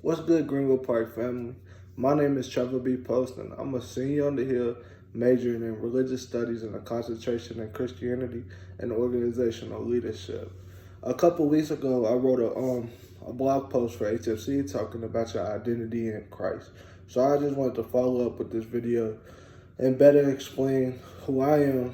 What's good, Greenwood Park family? My name is Trevor Polston. I'm a senior on the Hill, majoring in religious studies and a concentration in Christianity and organizational leadership. A couple weeks ago, I wrote a blog post for HFC talking about your identity in Christ. So I just wanted to follow up with this video and better explain who I am,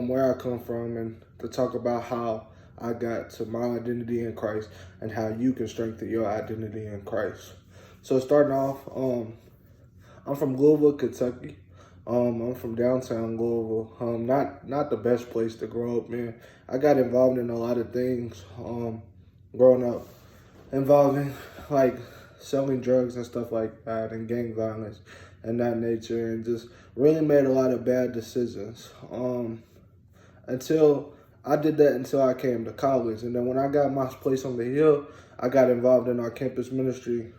where I come from, and to talk about how I got to my identity in Christ and how you can strengthen your identity in Christ. So starting off, I'm from Louisville, Kentucky. I'm from downtown Louisville. Not the best place to grow up, man. I got involved in a lot of things growing up, involving like selling drugs and stuff like that, and gang violence and that nature, and just really made a lot of bad decisions. Until I did that until I came to college. And then when I got my place on the Hill, I got involved in our campus ministry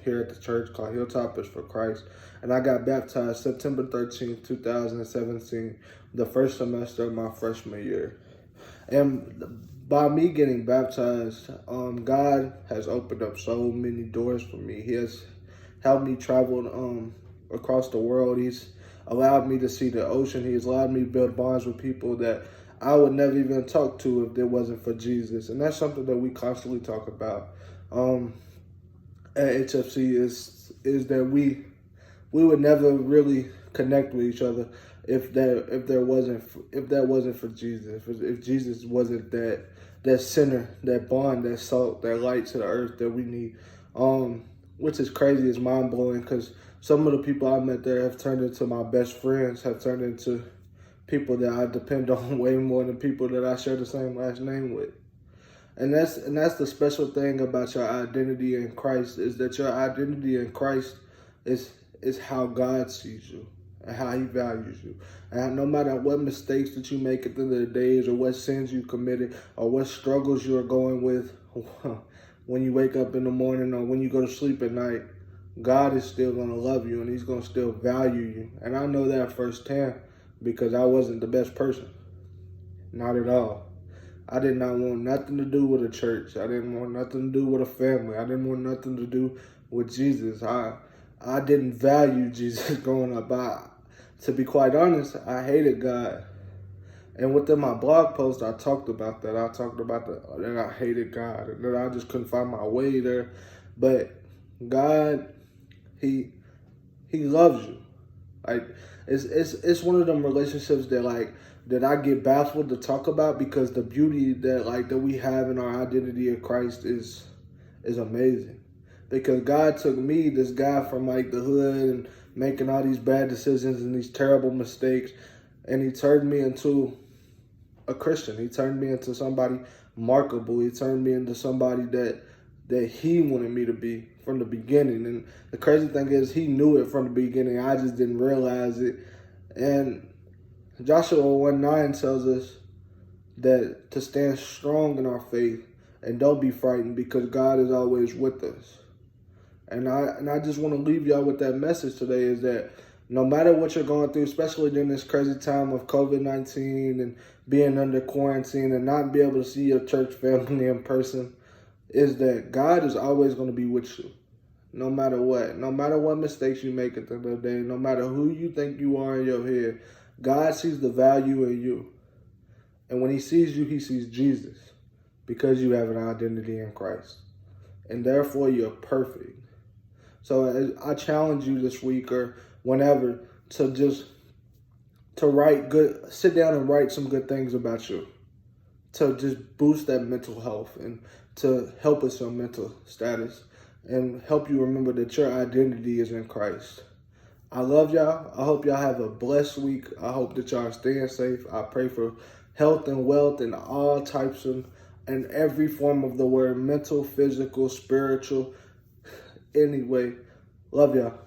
here at the church called Hilltoppers for Christ. And I got baptized September 13th, 2017, the first semester of my freshman year. And by me getting baptized, God has opened up so many doors for me. He has helped me travel across the world. He's allowed me to see the ocean. He has allowed me to build bonds with people that I would never even talk to if it wasn't for Jesus. And that's something that we constantly talk about at HFC is that we would never really connect with each other if that wasn't for Jesus. If Jesus wasn't that center, that bond, that salt, that light to the earth that we need. Which is crazy, it's mind blowing, because some of the people I met there have turned into my best friends, have turned into people that I depend on way more than people that I share the same last name with. And that's the special thing about your identity in Christ, is that your identity in Christ is how God sees you and how he values you. And no matter what mistakes that you make at the end of the days, or what sins you committed, or what struggles you're going with when you wake up in the morning or when you go to sleep at night, God is still going to love you, and he's going to still value you. And I know that firsthand, because I wasn't the best person. Not at all. I did not want nothing to do with a church. I didn't want nothing to do with a family. I didn't want nothing to do with Jesus. I didn't value Jesus growing up. To be quite honest, I hated God. And within my blog post, I talked about that. I talked about that I hated God, and that I just couldn't find my way there. But God, he loves you. Like, it's one of them relationships that I get baffled to talk about, because the beauty that we have in our identity in Christ is amazing. Because God took me, this guy from like the hood and making all these bad decisions and these terrible mistakes, and he turned me into a Christian. He turned me into somebody markable. He turned me into somebody that he wanted me to be from the beginning. And the crazy thing is, he knew it from the beginning. I just didn't realize it. And Joshua 1:9 tells us that to stand strong in our faith and don't be frightened, because God is always with us. And I just want to leave y'all with that message today, is that no matter what you're going through, especially during this crazy time of COVID-19 and being under quarantine and not be able to see your church family in person, is that God is always going to be with you. No matter what mistakes you make at the end of the day, no matter who you think you are in your head, God sees the value in you. And when he sees you, he sees Jesus, because you have an identity in Christ. And therefore, you're perfect. So I challenge you this week or whenever to sit down and write some good things about you, to just boost that mental health and to help with your mental status and help you remember that your identity is in Christ. I love y'all. I hope y'all have a blessed week. I hope that y'all are staying safe. I pray for health and wealth and all types of, and every form of the word, mental, physical, spiritual. Anyway, love y'all.